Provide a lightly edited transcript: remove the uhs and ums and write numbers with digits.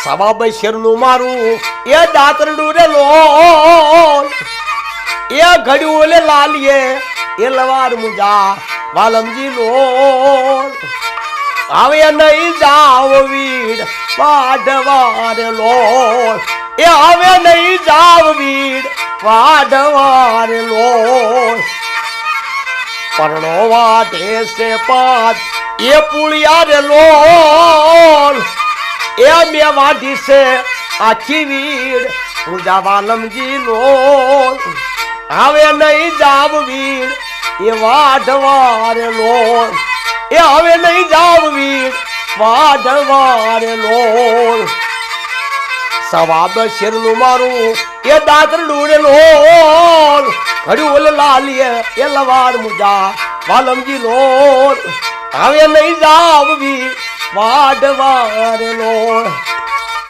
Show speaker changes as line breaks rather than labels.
સવા બશેરનું મારું એ દાતરડું રે લોલ એ ઘડ્યું લે લાલીએ એ લવાર મુજા વાલમજી લોલ આવે નહીં જાવ વીડ વાઢવા રે લોલ એ આવે નહીં જાવ વીડ વાઢવા રે લોલ પરણો વાટે છે પાત એ પુળિયા રે લોલ એ બે વાઢી છે આખી વીડ પૂજા વાલમજી લોલ હવે નહીં જાવ વીડ એ વાઢવા રે લોલ એ હવે નહીં જાવ વીડ વાઢવા રે લોલ સવા બશેરનું મારું એ દાતરડું રે લોલ ઘડ્યું ઓલે લાલીએ એ લવાર મુજા વાલમજી લોલ હવે નહીં જાવ વીડ વાઢવા રે લોલ